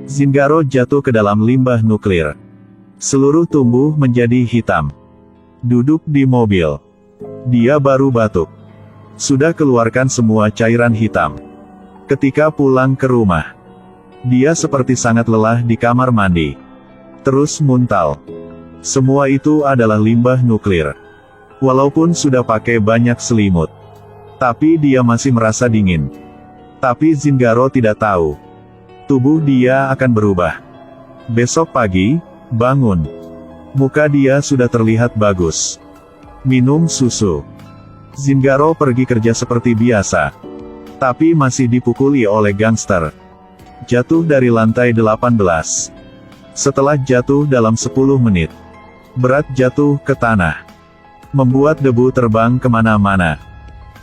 Zingaro jatuh ke dalam limbah nuklir. Seluruh tubuh menjadi hitam. Duduk di mobil. Dia baru batuk. Sudah keluarkan semua cairan hitam. Ketika pulang ke rumah, dia seperti sangat lelah di kamar mandi. Terus muntah. Semua itu adalah limbah nuklir. Walaupun sudah pakai banyak selimut, tapi dia masih merasa dingin. Tapi Zingaro tidak tahu. Tubuh dia akan berubah. Besok pagi, bangun. Muka dia sudah terlihat bagus. Minum susu. Zingaro pergi kerja seperti biasa. Tapi masih dipukuli oleh gangster. Jatuh dari lantai 18. Setelah jatuh dalam 10 menit, berat jatuh ke tanah. Membuat debu terbang kemana-mana.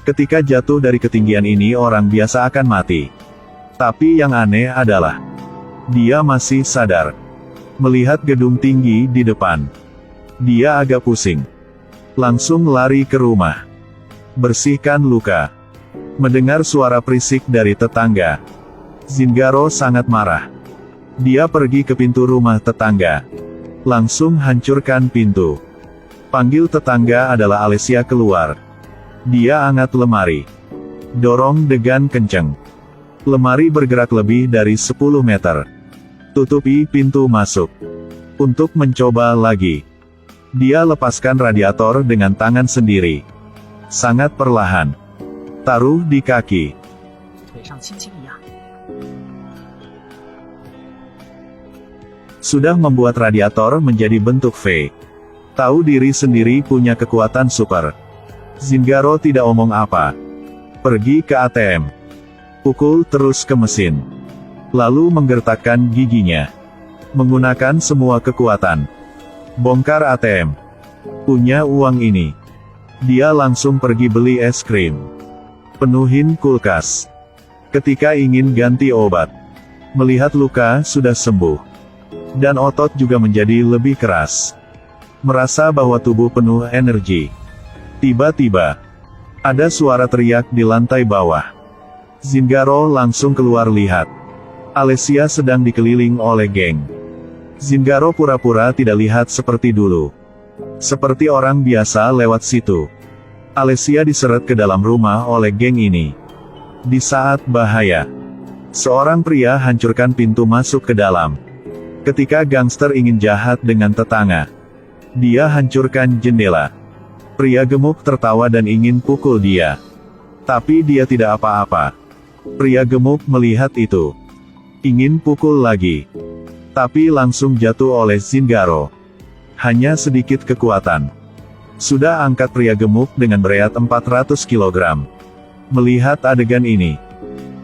Ketika jatuh dari ketinggian ini orang biasa akan mati. Tapi yang aneh adalah, dia masih sadar. Melihat gedung tinggi di depan, dia agak pusing. Langsung lari ke rumah. Bersihkan luka. Mendengar suara perisik dari tetangga, Zingaro sangat marah. Dia pergi ke pintu rumah tetangga. Langsung hancurkan pintu. Panggil tetangga adalah Alessia keluar. Dia angkat lemari. Dorong dengan kencang. Lemari bergerak lebih dari 10 meter. Tutupi pintu masuk. Untuk mencoba lagi, dia lepaskan radiator dengan tangan sendiri. Sangat perlahan. Taruh di kaki. Sudah membuat radiator menjadi bentuk V. Tahu diri sendiri punya kekuatan super. Zingaro tidak omong apa. Pergi ke ATM. Pukul terus ke mesin. Lalu menggertakkan giginya. Menggunakan semua kekuatan. Bongkar ATM. Punya uang ini. Dia langsung pergi beli es krim. Penuhin kulkas. Ketika ingin ganti obat. Melihat luka sudah sembuh. Dan otot juga menjadi lebih keras. Merasa bahwa tubuh penuh energi. Tiba-tiba, ada suara teriak di lantai bawah. Zingaro langsung keluar lihat. Alessia sedang dikeliling oleh geng. Zingaro pura-pura tidak lihat seperti dulu. Seperti orang biasa lewat situ. Alessia diseret ke dalam rumah oleh geng ini. Di saat bahaya, seorang pria hancurkan pintu masuk ke dalam. Ketika gangster ingin jahat dengan tetangga, dia hancurkan jendela. Pria gemuk tertawa dan ingin pukul dia. Tapi dia tidak apa-apa. Pria gemuk melihat itu. Ingin pukul lagi. Tapi langsung jatuh oleh Zingaro. Hanya sedikit kekuatan. Sudah angkat pria gemuk dengan berat 400 kg. Melihat adegan ini,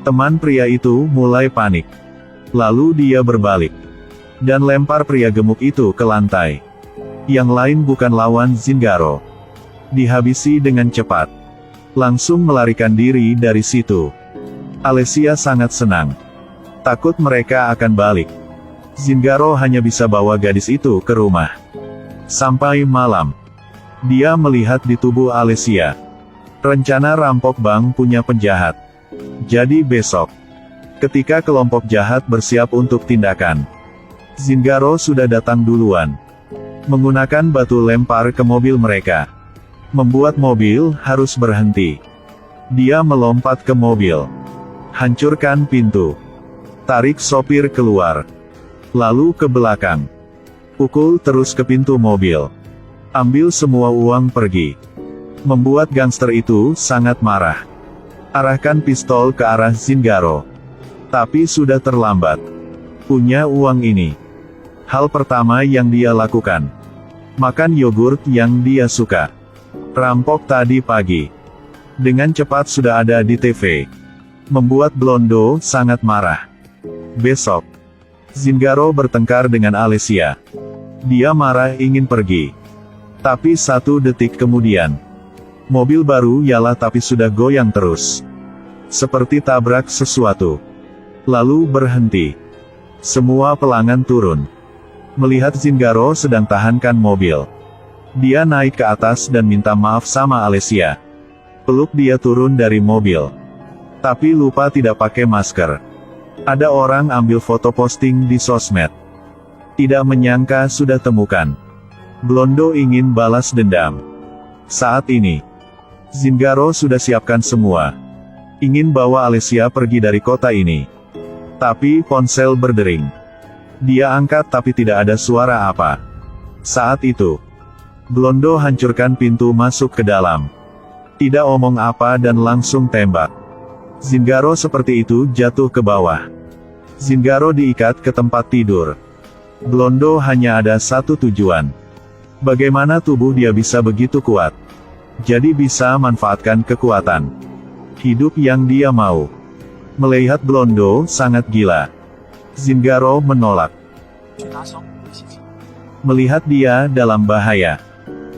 teman pria itu mulai panik. Lalu dia berbalik. Dan lempar pria gemuk itu ke lantai. Yang lain bukan lawan Zingaro. Dihabisi dengan cepat. Langsung melarikan diri dari situ. Alessia sangat senang. Takut mereka akan balik. Zingaro hanya bisa bawa gadis itu ke rumah. Sampai malam, dia melihat di tubuh Alessia. Rencana rampok bank punya penjahat. Jadi besok, ketika kelompok jahat bersiap untuk tindakan, Zingaro sudah datang duluan. Menggunakan batu lempar ke mobil mereka. Membuat mobil harus berhenti. Dia melompat ke mobil. Hancurkan pintu. Tarik sopir keluar. Lalu ke belakang. Pukul terus ke pintu mobil. Ambil semua uang pergi. Membuat gangster itu sangat marah. Arahkan pistol ke arah Zingaro. Tapi sudah terlambat. Punya uang ini. Hal pertama yang dia lakukan. Makan yogurt yang dia suka. Rampok tadi pagi. Dengan cepat sudah ada di TV. Membuat Blondo sangat marah. Besok, Zingaro bertengkar dengan Alessia. Dia marah ingin pergi. Tapi 1 detik kemudian, mobil baru nyala tapi sudah goyang terus. Seperti tabrak sesuatu. Lalu berhenti. Semua pelanggan turun. Melihat Zingaro sedang tahankan mobil. Dia naik ke atas dan minta maaf sama Alessia. Peluk dia turun dari mobil. Tapi lupa tidak pakai masker. Ada orang ambil foto posting di sosmed. Tidak menyangka sudah temukan. Blondo ingin balas dendam. Saat ini, Zingaro sudah siapkan semua. Ingin bawa Alessia pergi dari kota ini. Tapi ponsel berdering. Dia angkat tapi tidak ada suara apa. Saat itu, Blondo hancurkan pintu masuk ke dalam. Tidak omong apa dan langsung tembak. Zingaro seperti itu jatuh ke bawah. Zingaro diikat ke tempat tidur. Blondo hanya ada satu tujuan. Bagaimana tubuh dia bisa begitu kuat? Jadi bisa manfaatkan kekuatan. Hidup yang dia mau. Melihat Blondo sangat gila. Zingaro menolak. Melihat dia dalam bahaya.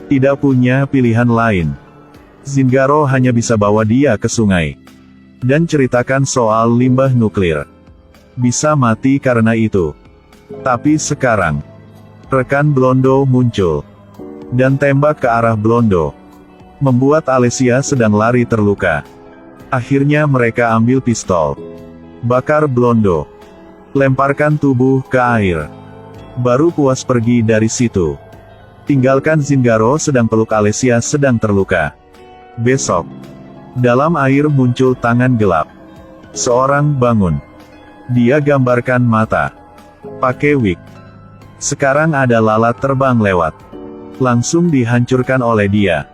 Tidak punya pilihan lain. Zingaro hanya bisa bawa dia ke sungai. Dan ceritakan soal limbah nuklir. Bisa mati karena itu. Tapi sekarang, rekan Blondo muncul. Dan tembak ke arah Blondo. Membuat Alessia sedang lari terluka. Akhirnya mereka ambil pistol. Bakar Blondo. Lemparkan tubuh ke air. Baru puas pergi dari situ. Tinggalkan Zingaro sedang peluk Alessia sedang terluka. Besok, dalam air muncul tangan gelap. Seorang bangun. Dia gambarkan mata. Pakai wig. Sekarang ada lalat terbang lewat. Langsung dihancurkan oleh dia.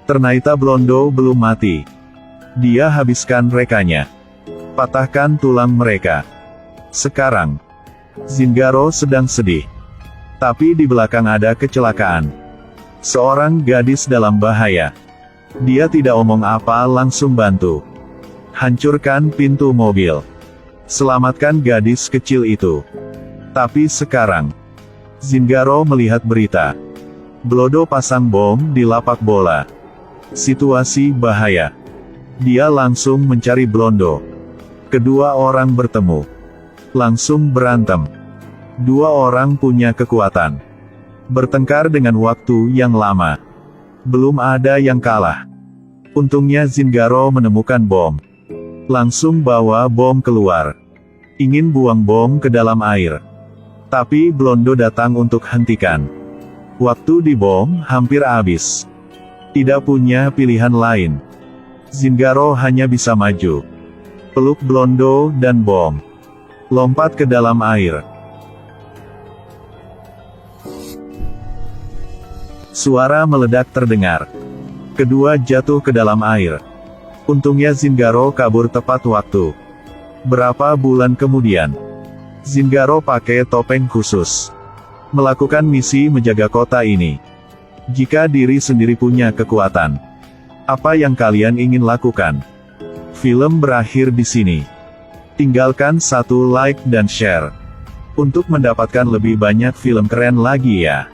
Ternyata Blondo belum mati. Dia habiskan rekanya. Patahkan tulang mereka. Sekarang, Zingaro sedang sedih. Tapi di belakang ada kecelakaan. Seorang gadis dalam bahaya. Dia tidak omong apa langsung bantu. Hancurkan pintu mobil. Selamatkan gadis kecil itu. Tapi sekarang, Zingaro melihat berita. Blondo pasang bom di lapak bola. Situasi bahaya. Dia langsung mencari Blondo. Kedua orang bertemu. Langsung berantem. Dua orang punya kekuatan. Bertengkar dengan waktu yang lama. Belum ada yang kalah. Untungnya Zingaro menemukan bom. Langsung bawa bom keluar. Ingin buang bom ke dalam air. Tapi Blondo datang untuk hentikan. Waktu di bom hampir habis. Tidak punya pilihan lain. Zingaro hanya bisa maju. Peluk Blondo dan bom. Lompat ke dalam air. Suara meledak terdengar. Kedua jatuh ke dalam air. Untungnya Zingaro kabur tepat waktu. Berapa bulan kemudian, Zingaro pakai topeng khusus. Melakukan misi menjaga kota ini. Jika diri sendiri punya kekuatan, apa yang kalian ingin lakukan? Film berakhir di sini. Tinggalkan satu like dan share. Untuk mendapatkan lebih banyak film keren lagi ya.